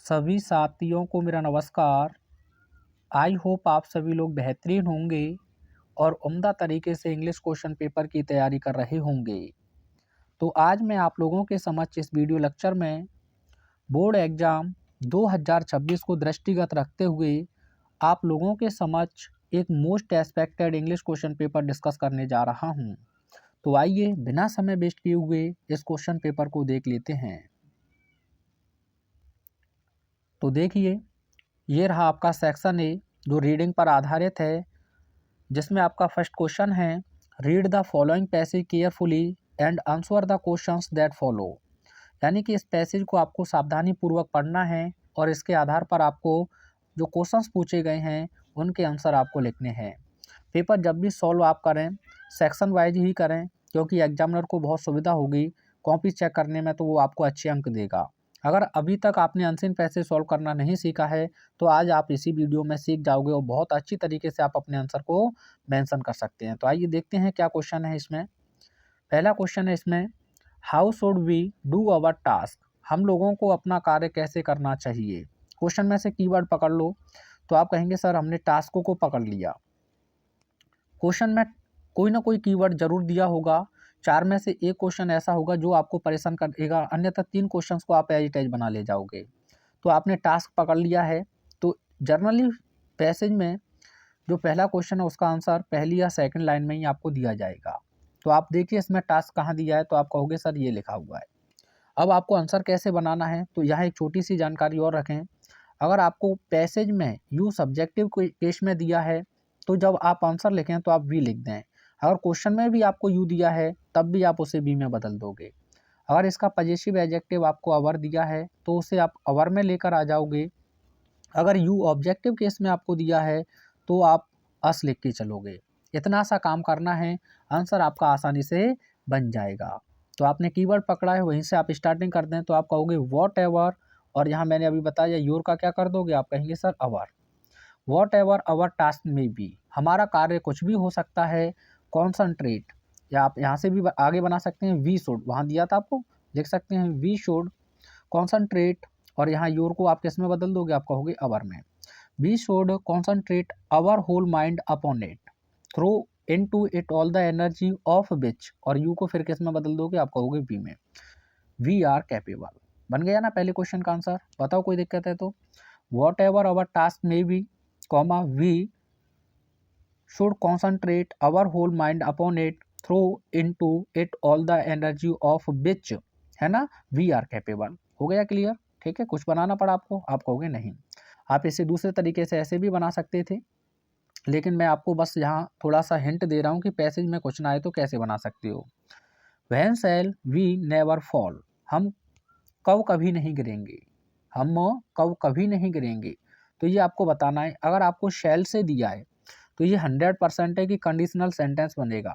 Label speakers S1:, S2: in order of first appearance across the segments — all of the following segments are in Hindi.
S1: सभी साथियों को मेरा नमस्कार। आई होप आप सभी लोग बेहतरीन होंगे और उम्दा तरीके से इंग्लिश क्वेश्चन पेपर की तैयारी कर रहे होंगे। तो आज मैं आप लोगों के समक्ष इस वीडियो लेक्चर में बोर्ड एग्ज़ाम 2026 को दृष्टिगत रखते हुए आप लोगों के समक्ष एक most expected English question paper discuss करने जा रहा हूँ। तो आइए बिना समय वेस्ट किए हुए इस क्वेश्चन पेपर को देख लेते हैं। तो देखिए, ये रहा आपका सेक्शन ए जो रीडिंग पर आधारित है, जिसमें आपका फर्स्ट क्वेश्चन है, read the following passage carefully and answer the questions that follow. यानी कि इस पैसेज को आपको सावधानी पूर्वक पढ़ना है और इसके आधार पर आपको जो क्वेश्चंस पूछे गए हैं उनके आंसर आपको लिखने हैं। पेपर जब भी सॉल्व आप करें सेक्शन वाइज ही करें, क्योंकि एग्जामिनर को बहुत सुविधा होगी कॉपी चेक करने में, तो वो आपको अच्छे अंक देगा। अगर अभी तक आपने अनसीन पैसेज सॉल्व करना नहीं सीखा है तो आज आप इसी वीडियो में सीख जाओगे और बहुत अच्छी तरीके से आप अपने आंसर को मेंशन कर सकते हैं। तो आइए देखते हैं क्या क्वेश्चन है इसमें। पहला क्वेश्चन है इसमें, how should we do our task. हम लोगों को अपना कार्य कैसे करना चाहिए। क्वेश्चन में से कीवर्ड पकड़ लो तो आप कहेंगे सर हमने टास्कों को पकड़ लिया। क्वेश्चन में कोई ना कोई कीवर्ड जरूर दिया होगा, 4 में से एक क्वेश्चन ऐसा होगा जो आपको परेशान करेगा, अन्यथा 3 क्वेश्चंस को आप एज इट एज बना ले जाओगे। तो आपने टास्क पकड़ लिया है, तो जर्नली पैसेज में जो पहला क्वेश्चन है उसका आंसर पहली या सेकंड लाइन में ही आपको दिया जाएगा। तो आप देखिए इसमें टास्क कहाँ दिया है, तो आप कहोगे सर ये लिखा हुआ है। अब आपको आंसर कैसे बनाना है, तो यहाँ एक छोटी सी जानकारी और रखें। अगर आपको पैसेज में यू सब्जेक्टिव केस में दिया है तो जब आप आंसर लिखें तो आप वी लिख दें। अगर क्वेश्चन में भी आपको यू दिया है तब भी आप उसे बी में बदल दोगे। अगर इसका पजेसिव एडजेक्टिव आपको अवर दिया है तो उसे आप अवर में लेकर आ जाओगे। अगर यू ऑब्जेक्टिव केस में आपको दिया है तो आप अस लिख के चलोगे। इतना सा काम करना है, आंसर आपका आसानी से बन जाएगा। तो आपने कीवर्ड पकड़ा है, वहीं से आप स्टार्टिंग कर दें तो आप कहोगे वॉट एवर, और यहाँ मैंने अभी बताया योर का क्या कर दोगे, आप कहेंगे sir our. What ever our task में बी, हमारा कार्य कुछ भी हो सकता है। कॉन्सनट्रेट, या आप यहाँ से भी आगे बना सकते हैं, वी शुड, वहाँ दिया था आपको, लिख सकते हैं वी शुड कॉन्सनट्रेट, और यहाँ योर को आप किस में बदल दोगे, आप कहोगे अवर में। We should concentrate our whole mind upon it, throw into it all the energy of which, और यू को फिर किस में बदल दोगे, आप कहोगे वी में। We are capable. बन गया ना पहले क्वेश्चन का आंसर। बताओ कोई दिक्कत है तो। वॉट एवर अवर टास्क में be, comma we should concentrate our whole mind upon it, throw into it all the energy of which, है ना, वी आर कैपेबल। हो गया क्लियर। ठीक है, कुछ बनाना पड़ा आपको, आप कहोगे नहीं। आप इसे दूसरे तरीके से ऐसे भी बना सकते थे, लेकिन मैं आपको बस यहाँ थोड़ा सा हिंट दे रहा हूँ कि पैसेज में कुछ ना आए तो कैसे बना सकते हो। When shall we never fall, हम कब कभी नहीं गिरेंगे, हम कब कभी नहीं गिरेंगे। तो ये आपको बताना है। अगर आपको शैल से दिया है तो ये 100% है कि कंडीशनल सेंटेंस बनेगा।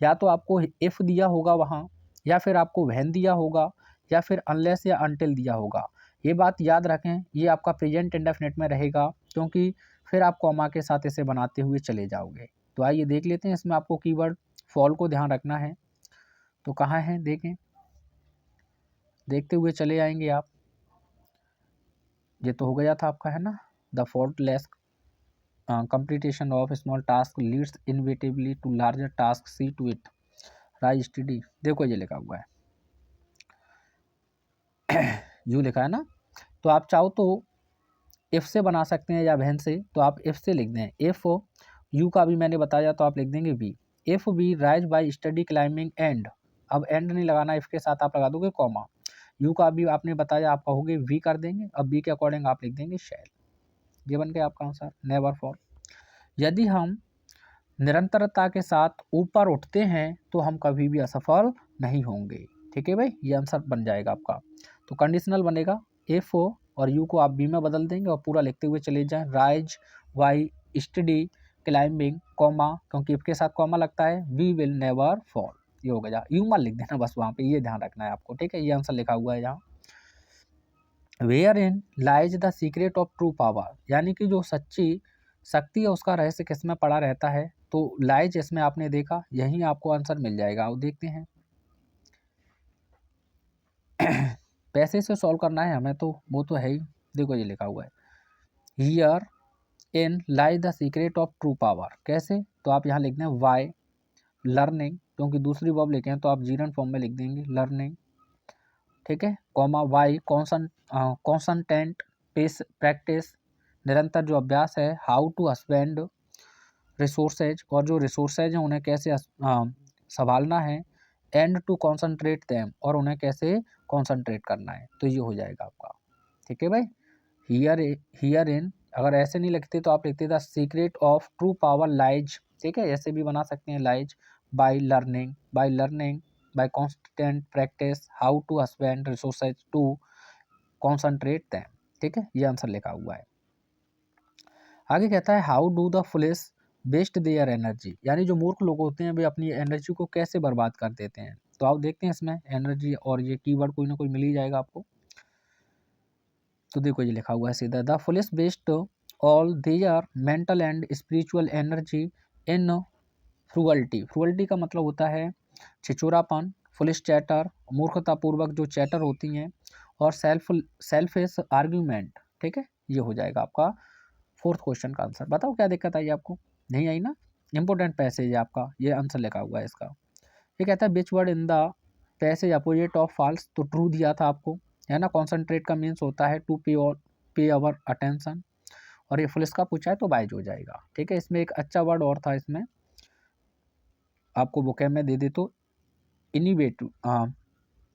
S1: या तो आपको इफ़ दिया होगा वहाँ, या फिर आपको व्हेन दिया होगा, या फिर अनलेस या अनटिल दिया होगा। ये बात याद रखें, ये आपका प्रेजेंट इंडेफिनिट में रहेगा, क्योंकि फिर आप कॉमा के साथ इसे बनाते हुए चले जाओगे। तो आइए देख लेते हैं, इसमें आपको कीवर्ड फॉल को ध्यान रखना है। तो कहाँ है देखें, देखते हुए चले आएंगे आप। ये तो हो गया था आपका, है ना, the faultless completion of small task leads inevitably to larger task, see to it, rise study. देखो ये लिखा हुआ है यू लिखा है ना, तो आप चाहो तो इफ से बना सकते हैं या वहन से, तो आप इफ से लिख दें। इफ यू का भी मैंने बताया तो आप लिख देंगे we. If we rise by study climbing and, अब एंड नहीं लगाना, इफ के साथ आप लगा दोगे कॉमा। यू का भी आपने बताया, आप कहोगे वी कर देंगे, अब बी के अकॉर्डिंग आप लिख देंगे शैल। ये बन गया आपका आंसर, नेवर फॉल। यदि हम निरंतरता के साथ ऊपर उठते हैं तो हम कभी भी असफल नहीं होंगे। ठीक है भाई, ये आंसर बन जाएगा आपका। तो कंडीशनल बनेगा इफ, और यू को आप बी में बदल देंगे और पूरा लिखते हुए चले जाएं, rise by study climbing comma, क्योंकि इफ के साथ कॉमा लगता है, वी विल नेवर फॉल। ये हो गया, यू मत लिख देना बस वहाँ पे, ये ध्यान रखना है आपको। ठीक है, ये आंसर लिखा हुआ है यहाँ। Wherein lies the secret of true power, यानी कि जो सच्ची शक्ति है उसका रहस्य किस में पड़ा रहता है। तो लाइज इसमें आपने देखा, यहीं आपको आंसर मिल जाएगा। अब देखते हैं पैसे से सॉल्व करना है हमें, तो वो तो है ही। देखो ये लिखा हुआ है, here in lie the secret of true power. कैसे? तो आप यहाँ लिख दें वाई लर्निंग, क्योंकि दूसरी वर्ब लिखे हैं तो आप जीरन फॉर्म में लिख देंगे लर्निंग, ठीक है, कॉमा वाई कॉन्सनटेंट पेस प्रैक्टिस, निरंतर जो अभ्यास है, हाउ टू हस्बैंड रिसोर्सेज, और जो रिसोर्सेज हैं उन्हें कैसे संभालना है, एंड टू कॉन्सनट्रेट दैम, और उन्हें कैसे कॉन्सनट्रेट करना है। तो ये हो जाएगा आपका, ठीक है भाई। हियर इन अगर ऐसे नहीं लिखते तो आप लिखते the secret of true power lies, ठीक है, ऐसे भी बना सकते हैं lies by learning by constant practice how to husband resources to concentrate them, ठीक है, ये आंसर लिखा हुआ है। आगे कहता है how do the foolish waste their energy, यानी जो मूर्ख लोग होते हैं वे अपनी एनर्जी को कैसे बर्बाद कर देते हैं। तो आप देखते हैं इसमें एनर्जी और ये कीवर्ड कोई ना कोई मिल ही जाएगा आपको। तो देखो ये लिखा हुआ है सीधा, the foolish waste all their mental and spiritual energy in frivolity. Frivolity का मतलब होता है छिचोरापन, फुलिश चैटर, मूर्खतापूर्वक जो चैटर होती हैं, और सेल्फिश आर्ग्यूमेंट, ठीक है, ये हो जाएगा आपका फोर्थ क्वेश्चन का आंसर। बताओ क्या दिक्कत आई आपको, नहीं आई ना? इंपॉर्टेंट पैसेज है आपका, ये आंसर लिखा हुआ है इसका। ये कहता है which word in the passage opposite of false, तो ट्रू दिया था आपको, है ना। कॉन्सेंट्रेट का मीन्स होता है टू पे अवर अटेंशन, और ये फुल इसका पूछा है तो बाइज हो जाएगा, ठीक है। इसमें एक अच्छा वर्ड और था, इसमें आपको बुक में दे दे तो इनिवेटिव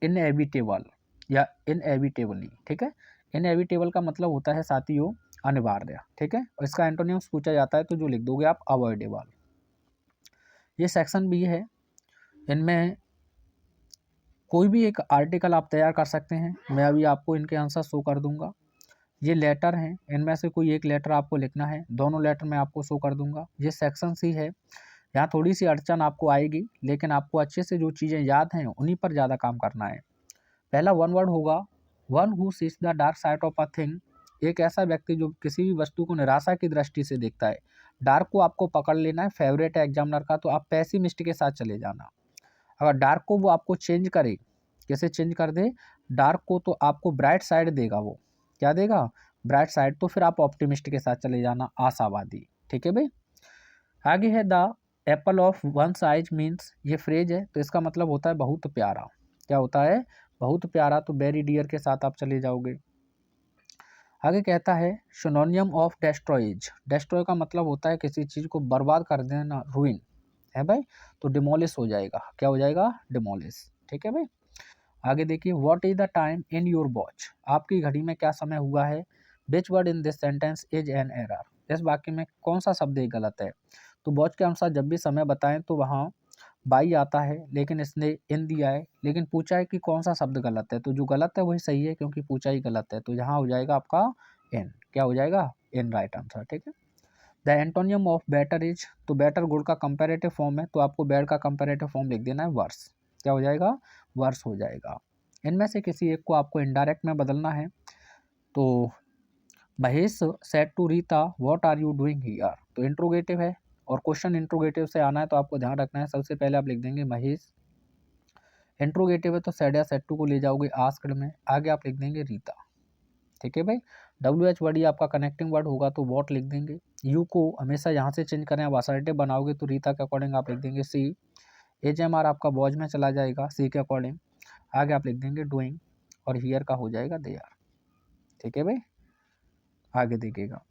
S1: इनएविटेबल या इनएविटेबली, ठीक है। इनएविटेबल का मतलब होता है साथियों अनिवार्य, ठीक है, और इसका एंटोनिम्स पूछा जाता है तो जो लिख दोगे आप अवॉइडेबल। ये सेक्शन भी है, इनमें कोई भी एक आर्टिकल आप तैयार कर सकते हैं। मैं अभी आपको इनके आंसर शो कर दूंगा। ये लेटर हैं, इनमें से कोई एक लेटर आपको लिखना है, दोनों लेटर मैं आपको शो कर दूंगा। ये सेक्शन सी है, यहाँ थोड़ी सी अड़चन आपको आएगी, लेकिन आपको अच्छे से जो चीज़ें याद हैं उन्हीं पर ज़्यादा काम करना है। पहला वन वर्ड होगा, one who seize the dark side of a thing, एक ऐसा व्यक्ति जो किसी भी वस्तु को निराशा की दृष्टि से देखता है। डार्क को आपको पकड़ लेना है, फेवरेट है एग्जामिनर का, तो आप पेसिमिस्ट के साथ चले जाना। अगर डार्क को वो आपको चेंज करे, कैसे चेंज कर दे डार्क को, तो आपको ब्राइट साइड देगा, वो क्या देगा, ब्राइट साइड, तो फिर आप ऑप्टिमिस्ट के साथ चले जाना, आशावादी, ठीक है भाई। आगे है the Apple of one size means, ये फ्रेज है तो इसका मतलब होता है बहुत प्यारा, क्या होता है, बहुत प्यारा, तो वेरी डियर के साथ आप चले जाओगे। आगे कहता है सिनोनियम ऑफ डेस्ट्रॉइज, डेस्ट्रॉय का मतलब होता है किसी चीज़ को बर्बाद कर देना, रूइन है भाई, तो डिमोलिश हो जाएगा, क्या हो जाएगा, डिमोलिश, ठीक है भाई। आगे देखिए what is the time in your watch, आपकी घड़ी में क्या समय हुआ है। Which word in this sentence is an error, इस वाक्य में कौन सा शब्द एक गलत है। तो वॉच के अनुसार जब भी समय बताएं तो वहाँ बाई आता है, लेकिन इसने इन दिया है, लेकिन पूछा है कि कौन सा शब्द गलत है, तो जो गलत है वही सही है क्योंकि पूछा ही गलत है, तो यहाँ हो जाएगा आपका इन, क्या हो जाएगा, इन राइट आंसर, ठीक है। The antonym of better is, तो बेटर गुड का कंपेरेटिव फॉर्म है, तो आपको बैड का कंपेरेटिव फॉर्म लिख देना है वर्स, क्या हो जाएगा, वर्स हो जाएगा। इनमें से किसी एक को आपको इनडायरेक्ट में बदलना है। तो Mahesh said to Rita what are you doing here, तो इंट्रोगेटिव है और क्वेश्चन इंट्रोगेटिव से आना है, तो आपको ध्यान रखना है। सबसे पहले आप लिख देंगे महेश, इंट्रोगेटिव है तो सेड या सेड टू को ले जाओगे आस्क्ड में, आगे आप लिख देंगे रीता, ठीक है भाई। डब्ल्यू एच वर्ड ही आपका कनेक्टिंग वर्ड होगा तो वॉट लिख देंगे। यू को हमेशा यहाँ से चेंज करें, आप असर्टिव बनाओगे तो रीता के अकॉर्डिंग आप लिख देंगे सी। एच एम आर आपका बॉज में चला जाएगा सी के अकॉर्डिंग, आगे आप लिख देंगे डूइंग, और हियर का हो जाएगा दे आर, ठीक है भाई। आगे देखिएगा,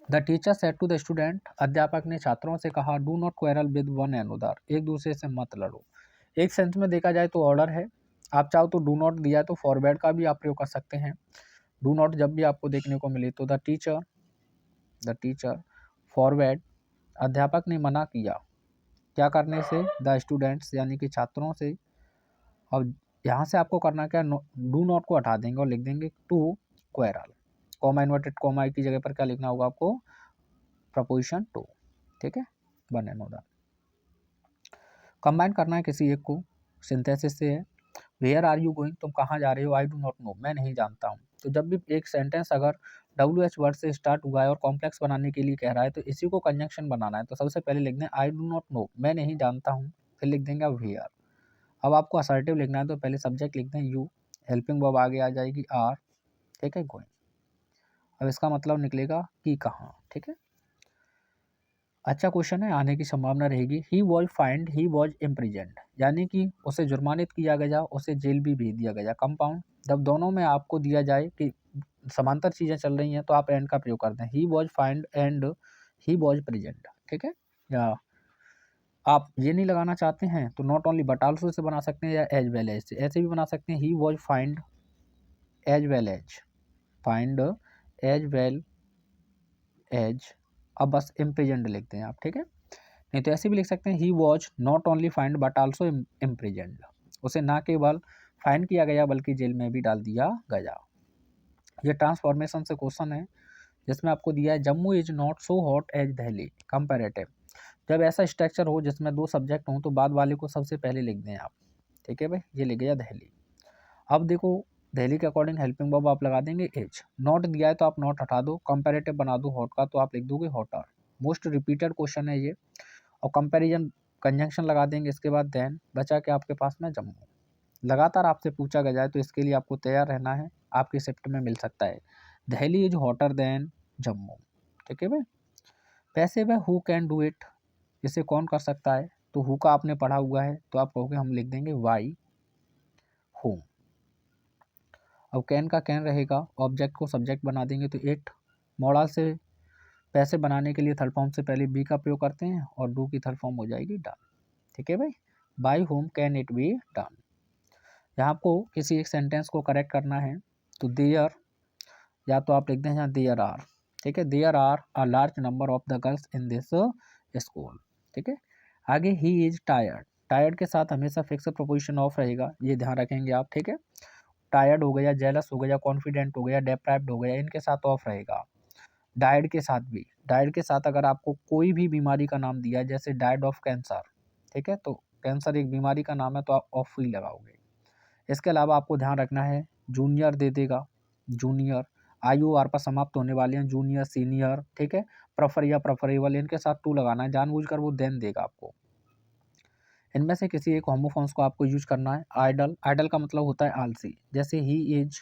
S1: the teacher said to the student, अध्यापक ने छात्रों से कहा do not quarrel with one another, एक दूसरे से मत लड़ो। एक सेंस में देखा जाए तो ऑर्डर है, आप चाहो तो डू नॉट दिया है तो फॉरवर्ड का भी आप प्रयोग कर सकते हैं। डू नॉट जब भी आपको देखने को मिले तो द टीचर फॉरवर्ड, अध्यापक ने मना किया क्या करने से, द स्टूडेंट्स यानी कि छात्रों से। अब यहाँ से आपको करना क्या, डू नॉट को हटा देंगे और लिख देंगे to quarrel, comma inverted comma की जगह पर क्या लिखना होगा आपको, प्रपोजिशन टू, ठीक है, वन एंड अनदर। कंबाइन करना है किसी एक को, सिंथेसिस से है, वेयर आर यू गोइंग, तुम कहाँ जा रहे हो, आई डू नॉट नो, मैं नहीं जानता हूँ। तो जब भी एक सेंटेंस अगर डब्ल्यू एच वर्ड से स्टार्ट हुआ है और कॉम्प्लेक्स बनाने के लिए कह रहा है तो इसी को कंजंक्शन बनाना है। तो सबसे पहले लिख दें आई डू नॉट नो, मैं नहीं जानता हूँ, फिर लिख देंगे वेयर। अब आपको असर्टिव लिखना है तो पहले सब्जेक्ट लिख दें यू, हेल्पिंग वर्ब आगे आ जाएगी आर, ठीक है, गोइंग। अब इसका मतलब निकलेगा कि कहाँ, ठीक है। अच्छा क्वेश्चन है, आने की संभावना रहेगी। ही वॉज फाइंड, ही वॉज इम्प्रिजेंट, यानी कि उसे जुर्मानित किया गया, उसे जेल भी भेज दिया गया। कंपाउंड, जब दोनों में आपको दिया जाए कि समांतर चीज़ें चल रही हैं तो आप एंड का प्रयोग करते हैं। He was find and he was present, ठीक है। या आप ये नहीं लगाना चाहते हैं तो not only but also say बना सकते हैं, या एज वेल एज से, ऐसे भी बना सकते हैं। He was fined as well as, fined as well as, अब बस इम्प्रिजेंट लिखते हैं आप, ठीक है। नहीं तो ऐसे भी लिख सकते हैं, he was not only find but also इम्प्रिजेंट, उसे ना केवल फाइन किया गया बल्कि जेल में भी डाल दिया गया। ये ट्रांसफॉर्मेशन से क्वेश्चन है जिसमें आपको दिया है Jammu is not so hot as Delhi comparative. जब ऐसा स्ट्रक्चर हो जिसमें दो सब्जेक्ट हों तो बाद वाले को सबसे पहले लिख दें आप, ठीक है भाई। ये लिख गया दिल्ली। अब देखो दिल्ली के अकॉर्डिंग हेल्पिंग वर्ब आप लगा देंगे एज, नॉट दिया है तो आप नॉट हटा दो, कंपैरेटिव बना दो हॉट का तो आप लिख दोगे हॉटर। मोस्ट रिपीटेड क्वेश्चन है ये, और कंपैरिजन कंजंक्शन लगा देंगे इसके बाद देन, बचा के आपके पास में जम्मू। लगातार आपसे पूछा गया जाए तो इसके लिए आपको तैयार रहना है, आपके शिफ्ट में मिल सकता है। Delhi is hotter then Jammu, ठीक है भाई। पैसे वह हु कैन डू इट, इसे कौन कर सकता है, तो हु का आपने पढ़ा हुआ है तो आप कहोगे हम लिख देंगे वाई हु। अब कैन का कैन रहेगा, ऑब्जेक्ट को सब्जेक्ट बना देंगे तो इट। मॉडल से पैसे बनाने के लिए थर्ड फॉर्म से पहले बी का प्रयोग करते हैं और डू की थर्ड फॉर्म हो जाएगी डन, ठीक है भाई। By home can it be done. यहाँ आपको किसी एक सेंटेंस को करेक्ट करना है तो देयर, या तो आप लिख दें यहाँ देयर आर, ठीक है। There are a large number of the girls in this school, ठीक है। आगे ही इज टायर्ड, टायर्ड के साथ हमेशा फिक्स प्रोपोजिशन ऑफ रहेगा, ये ध्यान रखेंगे आप, ठीक है। टायर्ड हो गया, जेलस हो गया, कॉन्फिडेंट हो गया, डेप्राइव्ड हो गया, इनके साथ ऑफ रहेगा। डाइड के साथ भी, डाइड के साथ अगर आपको कोई भी बीमारी का नाम दिया जैसे डाइड ऑफ कैंसर, ठीक है, तो कैंसर एक बीमारी का नाम है तो आप ऑफ ही लगाओगे। इसके अलावा आपको ध्यान रखना है जूनियर दे देगा, जूनियर IOR पर समाप्त होने वाले हैं, जूनियर सीनियर, ठीक है। प्रेफर या प्रेफरेबल, इनके साथ टू लगाना है, जानबूझकर वो देन देगा आपको। इनमें से किसी एक होमोफॉन्स को आपको यूज करना है। आइडल, आइडल का मतलब होता है आलसी, जैसे he is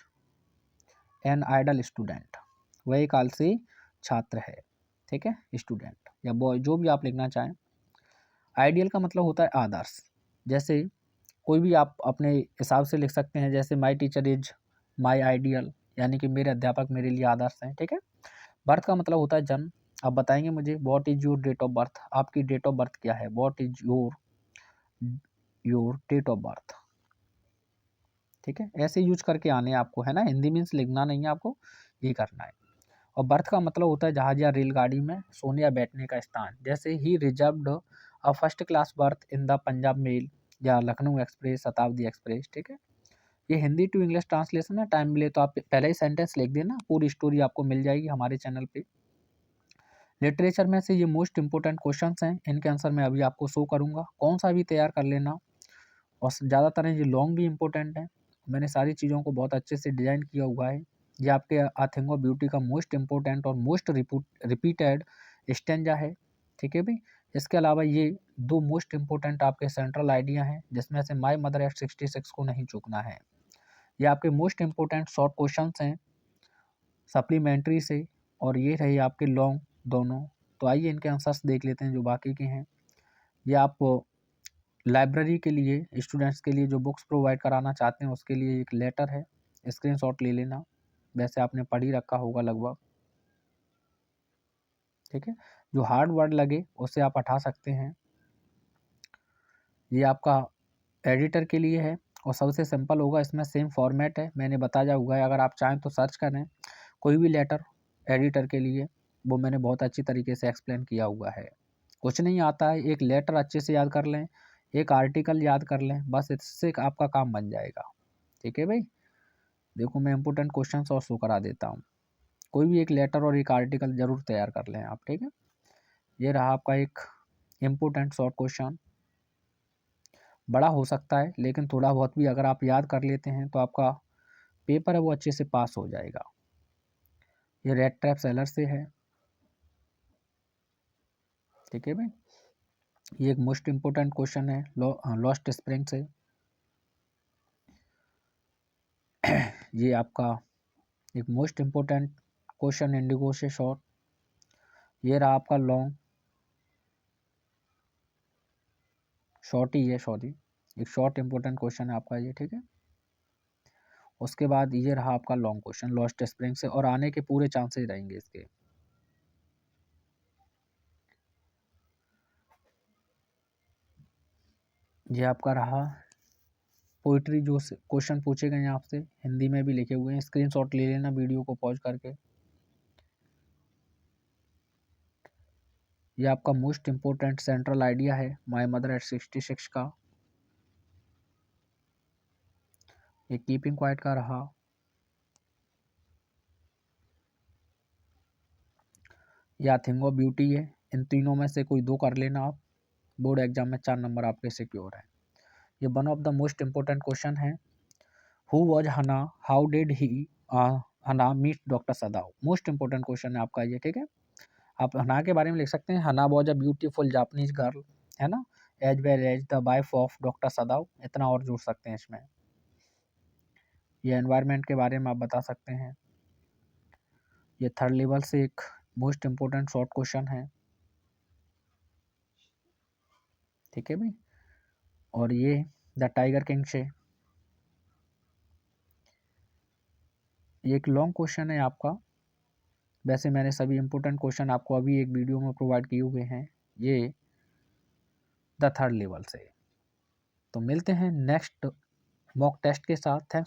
S1: an idle student, वह एक आलसी छात्र है, ठीक है, स्टूडेंट या बॉय जो भी आप लिखना चाहें। आइडियल का मतलब होता है आदर्श, जैसे कोई भी आप अपने हिसाब से लिख सकते हैं, जैसे my teacher is my ideal, यानी कि मेरे अध्यापक मेरे लिए आदर्श हैं, ठीक है। बर्थ का मतलब होता है जन्म। आप बताएंगे मुझे what is your date of birth, आपकी डेट ऑफ बर्थ क्या है, what is your date of birth, ठीक है। ऐसे यूज करके आने आपको, है ना, हिंदी मीन्स लिखना नहीं है आपको, ये करना है। और बर्थ का मतलब होता है जहाज या रेलगाड़ी में सोने या बैठने का स्थान, जैसे ही reserved a first class berth in the Punjab mail या लखनऊ एक्सप्रेस, शताब्दी एक्सप्रेस, ठीक है। ये हिंदी टू इंग्लिश ट्रांसलेशन है, टाइम मिले तो आप पहले ही सेंटेंस लिख देना, पूरी स्टोरी आपको मिल जाएगी हमारे चैनल पे। लिटरेचर में से ये मोस्ट इंपोर्टेंट क्वेश्चंस हैं, इनके आंसर मैं अभी आपको शो करूंगा, कौन सा भी तैयार कर लेना। और ज़्यादातर ये लॉन्ग भी इंपॉर्टेंट है, मैंने सारी चीज़ों को बहुत अच्छे से डिज़ाइन किया हुआ है। ये आपके आई थिंक ऑफ ब्यूटी का मोस्ट इंपॉर्टेंट और मोस्ट रिपीटेड स्टेंजा है, ठीक है भाई। इसके अलावा ये दो मोस्ट इंपॉर्टेंट आपके सेंट्रल आइडिया हैं, जिसमें से माई मदर एट 66 को नहीं चूकना है। ये आपके मोस्ट इंपॉर्टेंट शॉर्ट क्वेश्चंस हैं सप्लीमेंट्री से, और ये रही आपके लॉन्ग दोनों। तो आइए इनके आंसर्स देख लेते हैं जो बाकी के हैं। ये आप लाइब्रेरी के लिए, स्टूडेंट्स के लिए जो बुक्स प्रोवाइड कराना चाहते हैं उसके लिए एक लेटर है, स्क्रीनशॉट ले लेना, वैसे आपने पढ़ ही रखा होगा लगभग, ठीक है। जो हार्ड वर्ड लगे उसे आप हटा सकते हैं। ये आपका एडिटर के लिए है और सबसे सिंपल होगा, इसमें सेम फॉर्मेट है, मैंने बताया हुआ है, अगर आप चाहें तो सर्च करें कोई भी लेटर एडिटर के लिए, वो मैंने बहुत अच्छी तरीके से एक्सप्लेन किया हुआ है। कुछ नहीं आता है, एक लेटर अच्छे से याद कर लें, एक आर्टिकल याद कर लें, बस इससे आपका काम बन जाएगा, ठीक है भाई। देखो मैं इंपोर्टेंट क्वेश्चन और शो करा देता हूँ, कोई भी एक लेटर और एक आर्टिकल जरूर तैयार कर लें आप, ठीक है। ये रहा आपका एक इम्पोर्टेंट शॉर्ट क्वेश्चन, बड़ा हो सकता है लेकिन थोड़ा बहुत भी अगर आप याद कर लेते हैं तो आपका पेपर है वो अच्छे से पास हो जाएगा। ये रेड ट्रैप सेलर से है, ठीक है भाई। ये एक मोस्ट इम्पोर्टेंट क्वेश्चन है लॉस्ट स्प्रिंग से। ये आपका एक मोस्ट इम्पोर्टेंट क्वेश्चन इंडिगो से शॉर्ट। ये रहा आपका लॉन्ग, शॉर्ट ही है, सॉरी, एक शॉर्ट इंपॉर्टेंट क्वेश्चन है आपका ये, ठीक है। उसके बाद ये रहा आपका लॉन्ग क्वेश्चन लॉस्ट स्प्रिंग से, और आने के पूरे चांसेस रहेंगे इसके। ये आपका रहा पोइट्री, जो क्वेश्चन पूछे गए हैं आपसे, हिंदी में भी लिखे हुए हैं, स्क्रीनशॉट ले लेना वीडियो को पॉज करके। ये आपका मोस्ट इम्पोर्टेंट सेंट्रल आइडिया है माय मदर एट 66 का। ये कीपिंग क्वाइट का रहा। या थिंग ऑफ ब्यूटी है। इन तीनों में से कोई दो कर लेना आप, बोर्ड एग्जाम में 4 नंबर आपके सिक्योर है। ये one of the most important question है। Who was Hana, how did he Hana meet doctor Sadao. Most important question है आपका ये, ठीक है। आप हना के बारे में लिख सकते हैं, Hana was a beautiful Japanese girl, है ना, as well as the wife of doctor Sadao, इतना और जोड़ सकते हैं इसमें। ये एनवायरनमेंट के बारे में आप बता सकते हैं। ये थर्ड लेवल से एक मोस्ट इम्पोर्टेंट शॉर्ट क्वेश्चन है, ठीक है भाई। और ये द टाइगर किंग से ये एक लॉन्ग क्वेश्चन है आपका। वैसे मैंने सभी इम्पोर्टेंट क्वेश्चन आपको अभी एक वीडियो में प्रोवाइड किए हुए हैं, ये द थर्ड लेवल से। तो मिलते हैं नेक्स्ट मॉक टेस्ट के साथ। थैंक्स।